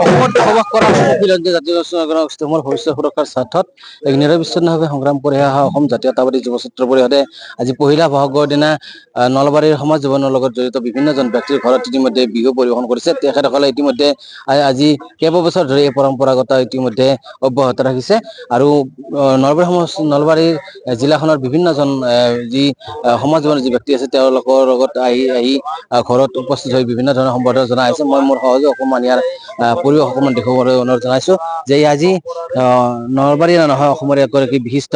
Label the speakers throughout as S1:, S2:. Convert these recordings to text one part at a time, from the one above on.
S1: অসমত বসবাস কৰা জাতীয় অসমৰ ভৱিষ্যত সুৰক্ষাৰ স্বাৰ্থত এক নিৰবিচ্ছিন্নভাৱে সংগ্ৰাম কৰি অহা অসম জাতীয়তাবাদী যুৱ ছাত্ৰ পৰিষদে আজি পহিলা বহাগৰ দিনা নলবাৰীৰ সমাজ জীৱনৰ লগত জড়িত বিভিন্নজন ব্যক্তিৰ ঘৰত ইতিমধ্যে বিহু পৰিৱেশন কৰিছে। তেখেতসকলে ইতিমধ্যে আজি কেইবাবছৰ ধৰি এই পৰম্পৰাগত ইতিমধ্যে অব্যাহত ৰাখিছে আৰু নলবাৰীৰ জিলাখনৰ বিভিন্নজন যি সমাজ জীৱনৰ যি ব্যক্তি আছে তেওঁলোকৰ লগত আহি ঘৰত উপস্থিত হৈ বিভিন্ন ধৰণৰ সম্বৰ্ধনা জনাই আছে। মই মোৰ সহযোগ অকমান ইয়াৰ পৰিৱেশ অকমান দেখুৱাবলৈ অনুৰোধ জনাইছো যে আজি নলবাৰী নহয় অসমৰ এগৰাকী বিশিষ্ট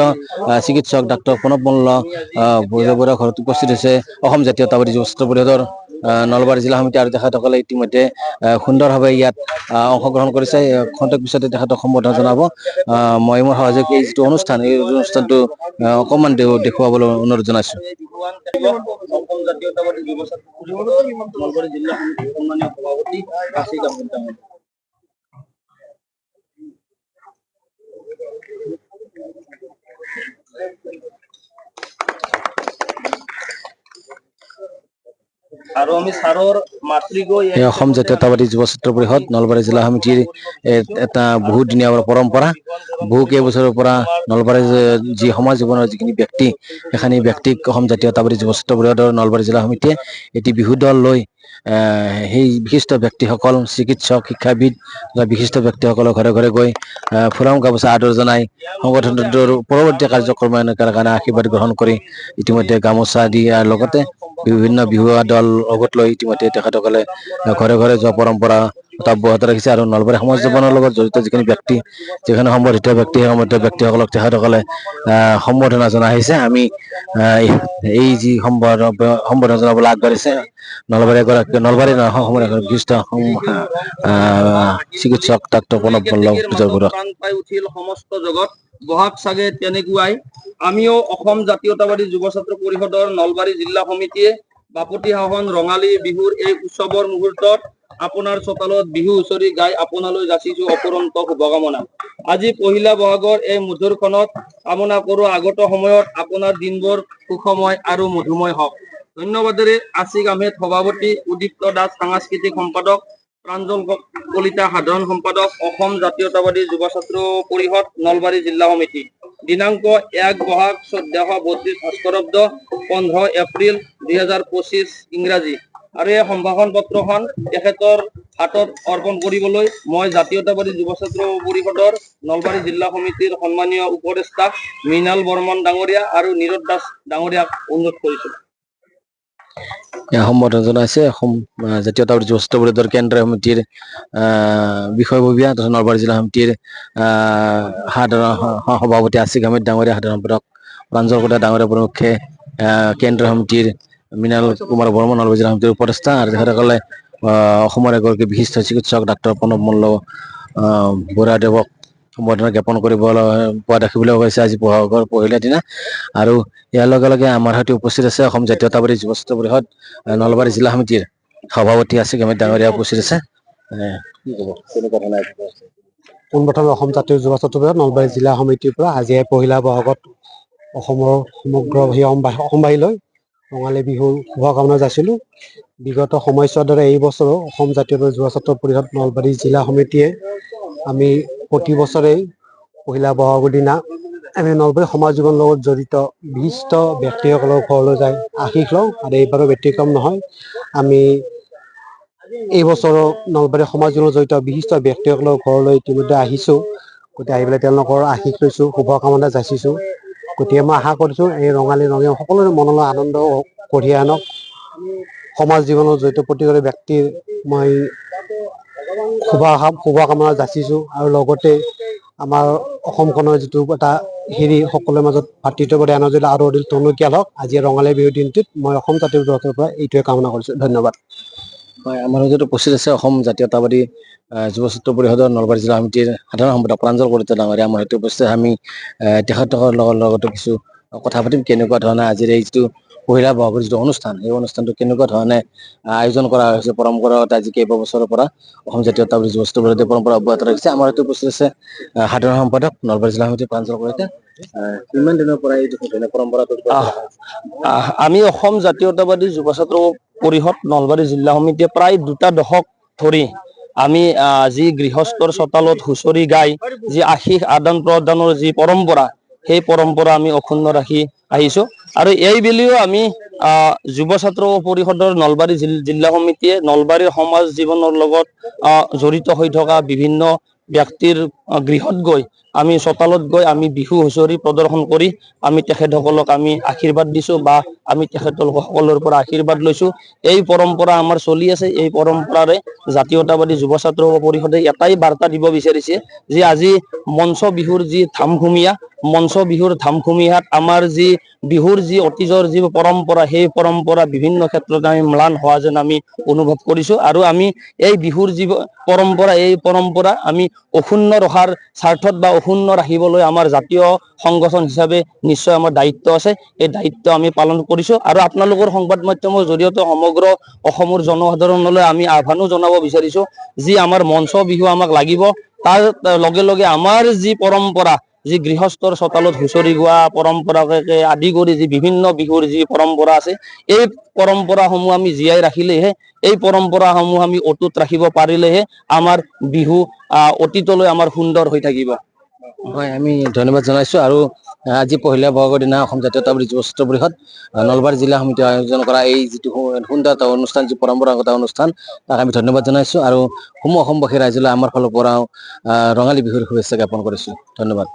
S1: চিকিৎসক ডাক্তৰ প্ৰণৱ মল্ল বৰুৱাৰ ঘৰত উপস্থিত হৈছে অসম জাতীয়তাবাদী যুৱ ছাত্ৰ পৰিষদৰ নলবাৰী জিলা সমিতি আৰু তেখেতসকলে ইতিমধ্যে সুন্দৰভাৱে ইয়াত অংশগ্ৰহণ কৰিছে। খন্তেক পিছতে তেখেতক সম্বোধন জনাব। মই মোৰ সহযোগী এই যিটো অনুষ্ঠান এই অনুষ্ঠানটো অকমান দেখুৱাবলৈ অনুৰোধ জনাইছো। অসম জাতীয়তাবাদী যুৱ ছাত্ৰ পৰিষদৰ নলবাৰী জিলা সমিতিৰ সন্মানীয় সভাপতি আছিক আহমেদ ডাঙৰীয়া। আৰু আমি ছাৰৰ অসম জাতীয়তাবাদী যুৱ ছাত্ৰ পৰিষদ নলবাৰী জিলা সমিতিৰ এটা বহুত দিনীয়া পৰম্পৰা। বহু কেইবছৰৰ পৰা নলবাৰীৰ যি সমাজ জীৱনৰ যিখিনি ব্যক্তি সেইখিনি ব্যক্তিক অসম জাতীয়তাবাদী যুৱ ছাত্ৰ পৰিষদৰ নলবাৰী জিলা সমিতিয়ে এটি বিহু দল লৈ সেই বিশিষ্ট ব্যক্তিসকল চিকিৎসক শিক্ষাবিদ বা বিশিষ্ট ব্যক্তিসকলৰ ঘৰে ঘৰে গৈ ফুলাম গামোচা আদৰ জনাই সংগঠনটোৰ পৰৱৰ্তী কাৰ্যক্ৰম এনেকাৰ কাৰণে আশীৰ্বাদ গ্ৰহণ কৰি ইতিমধ্যে গামোচা দিয়াৰ লগতে বিভিন্ন বিহুৱা দল লগত লৈ ইতিমধ্যে তেখেতসকলে ঘৰে ঘৰে যোৱা পৰম্পৰা অব্যাহত ৰাখিছে আৰু নলবাৰী সমাজ জীৱনৰ লগত জড়িত যিখিনি ব্যক্তি যিখিনি সম্বৰ্ধিত ব্যক্তি সেই সম্বৰ্ধিত ব্যক্তিসকলক তেখেতসকলে সম্বৰ্ধনা জনাই আহিছে। আমি এই যি সম্বৰ্ধনা জনাবলৈ আগবাঢ়িছে নলবাৰী অসমৰ বিশিষ্ট চিকিৎসক ডাক্তৰ প্ৰণৱ মল্ল বৰুৱা। পাই উঠিল সমস্ত জগত বহাগ চাগে তেনেকুৱাই আমিও অসম জাতীয়তাবাদী যুৱ ছাত্ৰ পৰিষদৰ নলবাৰী জিলা সমিতিয়ে বাপতি সাহন ৰঙালী বিহুৰ এই উৎসৱৰ মুহূৰ্তত আপোনাৰ চোতালত বিহু হুঁচৰি গাই আপোনালৈ যাচিছো অপৰন্ত শুভকামনা। আজি পহিলা বহাগৰ এই মধুৰখনত কামনা কৰো আগত সময়ত আপোনাৰ দিনবোৰ সুখময় আৰু মধুময় হওক। ধন্যবাদেৰে আছিক আহমেদ সভাপতি, উদীপ্ত দাস সাংস্কৃতিক সম্পাদক, প্ৰাঞ্জল কলিতা সাধাৰণ সম্পাদক, অসম জাতীয়তাবাদী যুৱ ছাত্ৰ পৰিষদ নলবাৰী জিলা সমিতি। দিনাংক 1 বহাগ 1432 ভাস্কৰাব্দ 15 এপ্ৰিল 2025 ইংৰাজী। আৰু এই সম্ভাষণ পত্ৰখন তেখেতৰ হাতত অৰ্পণ কৰিবলৈ মই জাতীয়তাবাদী যুৱ ছাত্ৰ পৰিষদৰ নলবাৰী জিলা সমিতিৰ সন্মানীয় উপদেষ্টা মৃণাল বৰ্মন ডাঙৰীয়া আৰু নীৰদ দাস ডাঙৰীয়াক অনুৰোধ কৰিছো। সম্বোধন জনাইছে অসম জাতীয়তাবাদী যুৱ ছাত্ৰ পৰিষদৰ কেন্দ্ৰীয় সমিতিৰ বিষয়ববীয়া তথা নলবাৰী জিলা সমিতিৰ সাধাৰণ সভাপতি আছিক আহমেদ ডাঙৰীয়া, সাধাৰণ সম্পাদক প্ৰাঞ্জল কলিতা ডাঙৰীয়া প্ৰমুখ্যে কেন্দ্ৰীয় সমিতিৰ মৃণাল কুমাৰ বৰ্মন, নলবাৰী জিলা সমিতিৰ উপদেষ্টা আৰু তেখেতসকলে অসমৰ এগৰাকী বিশিষ্ট চিকিৎসক ডাক্তৰ প্ৰণৱ মল্ল বৰুৱাদেৱক সম্বৰ্ধনা জ্ঞাপন কৰিবলৈ পোৱা দেখিবলৈ পাইছে আজি বহাগৰ পহিলা দিনা। আৰু ইয়াৰ লগে লগে আমাৰ সৈতে উপস্থিত আছে অসম জাতীয়তাবাদী যুৱ ছাত্ৰ পৰিষদ নলবাৰী জিলা সমিতিৰ সভাপতি আছিক আহমেদ ডাঙৰীয়া উপস্থিত আছে।
S2: পোনপ্ৰথমে অসম জাতীয় যুৱ ছাত্ৰ পৰিষদ নলবাৰী জিলা সমিতিৰ পৰা আজি পহিলা বহাগত অসমৰ সমগ্ৰ অসমবাসীলৈ ৰঙালী বিহুৰ শুভকামনা যাচিলোঁ। বিগত সময়ছোৱাৰ দৰে এই বছৰো অসম জাতীয় যুৱ ছাত্ৰ পৰিষদ নলবাৰী জিলা সমিতিয়ে আমি প্ৰতি বছৰেই পহিলা বহাগৰ দিনা আমি নলবাৰী সমাজ জীৱনৰ লগত জড়িত বিশিষ্ট ব্যক্তিসকলৰ ঘৰলৈ যায় আশীষ লওঁ আৰু এইবাৰো ব্যতিক্ৰম নহয়। আমি এই বছৰো নলবাৰী সমাজ জীৱনৰ জড়িত বিশিষ্ট ব্যক্তিসকলৰ ঘৰলৈ ইতিমধ্যে আহিছোঁ। গতিকে আহি পেলাই তেওঁলোকৰ আশীষ লৈছোঁ, শুভকামনা যাচিছোঁ। গতিকে মই আশা কৰিছোঁ এই ৰঙালী ৰঙে সকলোৰে মনলৈ আনন্দ কঢ়িয়াই আনক। সমাজ জীৱনৰ জড়িত প্ৰতিগৰাকী ব্যক্তিৰ মই শুভকামনা যাচিছোঁ আৰু লগতে আমাৰ অসমখনৰ যিটো এটা সকলোৰে মাজত ভাতৃত্ববোধ এনাজৰী আৰু অধিক টনকিয়াল হওক। আজি ৰঙালী বিহুৰ দিনটোত মই অসম জাতীয় যুৱ ছাত্ৰৰ পৰা এইটোৱে কামনা কৰিছোঁ। ধন্যবাদ।
S1: হয়, আমাৰ মাজত উপস্থিত আছে অসম জাতীয়তাবাদী যুৱ ছাত্ৰ পৰিষদৰ নলবাৰী জিলা সমিতিৰ সাধাৰণ সম্পাদক প্ৰাঞ্জল কলিতা ডাঙৰীয়া আমাৰ সৈতে উপস্থিত। আমি তেখেতৰ লগতো কিছু কথা পাতিম কেনেকুৱা ধৰণে আজিৰ এই যিটো পহিলা বহাগৰ যিটো অনুষ্ঠান এই অনুষ্ঠানটো কেনেকুৱা ধৰণে আয়োজন কৰা হৈছে পৰম্পৰাগত আজি কেইবাবছৰৰ পৰা অসম জাতীয়তাবাদী যুৱ ছাত্ৰ পৰিষদে পৰম্পৰা অব্যাহত ৰাখিছে। আমাৰ সৈতে উপস্থিত আছে সাধাৰণ সম্পাদক নলবাৰী জিলা সমিতিৰ প্ৰাঞ্জল কলিতা। কিমান দিনৰ পৰা এই পৰম্পৰাটো
S3: আমি অসম জাতীয়তাবাদী যুৱ ছাত্ৰ পৰিষদ নলবাৰী জিলা সমিতিয়ে প্ৰায় 2 দশক ধৰি আমি যি গৃহস্থৰ চোতালত হুঁচৰি গাই যি আশীষ আদান প্ৰদানৰ যি পৰম্পৰা, সেই পৰম্পৰা আমি অক্ষুণ্ণ ৰাখি আহিছো। আৰু এই বুলিও আমি যুৱ ছাত্ৰ পৰিষদৰ নলবাৰী জিলা সমিতিয়ে নলবাৰীৰ সমাজ জীৱনৰ লগত জড়িত হৈ থকা বিভিন্ন ব্যক্তিৰ গৃহত গৈ আমি চোতালত গৈ আমি বিহু হুঁচৰি প্ৰদৰ্শন কৰি আমি তেখেতসকলক আমি আশীৰ্বাদ দিছো বা আমি তেখেতসকলৰ পৰা আশীৰ্বাদ লৈছো। এই পৰম্পৰা আমাৰ চলি আছে। এই পৰম্পৰাৰে জাতীয়তাবাদী যুৱ ছাত্ৰ পৰিষদে এটাই বাৰ্তা দিব বিচাৰিছে যে আজি মঞ্চ বিহুৰ যি ধামখুমীয়াত আমাৰ যি বিহুৰ যি অতীজৰ যি পৰম্পৰা, সেই পৰম্পৰা বিভিন্ন ক্ষেত্ৰত আমি ম্লান হোৱা যেন আমি অনুভৱ কৰিছো। আৰু আমি এই বিহুৰ যি পৰম্পৰা, এই পৰম্পৰা আমি অক্ষুণ্ণ ৰখাৰ স্বাৰ্থত বা অক্ষুণ্ণ ৰাখিবলৈ আমাৰ জাতীয় সংগঠন হিচাপে নিশ্চয় আমাৰ দায়িত্ব আছে। এই দায়িত্ব আমি পালন কৰিছো। আৰু আপোনালোকৰ সংবাদ মাধ্যমৰ জৰিয়তে সমগ্ৰ অসমৰ জনসাধাৰণলৈ আমি আহ্বানো জনাব বিচাৰিছো যি আমাৰ মঞ্চ বিহু আমাক লাগিব, তাৰ লগে লগে আমাৰ যি পৰম্পৰা, যি গৃহস্থৰ চোতালত হুঁচৰি গোৱা পৰম্পৰাকে আদি কৰি যি বিভিন্ন বিহুৰ যি পৰম্পৰা আছে, এই পৰম্পৰাসমূহ আমি জীয়াই ৰাখিলেহে, এই পৰম্পৰাসমূহ আমি অটুট ৰাখিব পাৰিলেহে আমাৰ বিহু অতীতলৈ আমাৰ সুন্দৰ হৈ থাকিব।
S1: হয়, আমি ধন্যবাদ জনাইছো। আৰু আজি পহিলা বহাগৰ দিনা অসম জাতীয়তাবাদী যুৱ ছাত্ৰ পৰিষদ নলবাৰী জিলা সমিতি আয়োজন কৰা এই যিটো সুন্দৰ এটা অনুষ্ঠান, যি পৰম্পৰাগত অনুষ্ঠান, তাক আমি ধন্যবাদ জনাইছো। আৰু সমূহ অসমবাসী ৰাইজলৈ আমাৰ ফালৰ পৰাও ৰঙালী বিহুৰ শুভেচ্ছা জ্ঞাপন কৰিছো। ধন্যবাদ।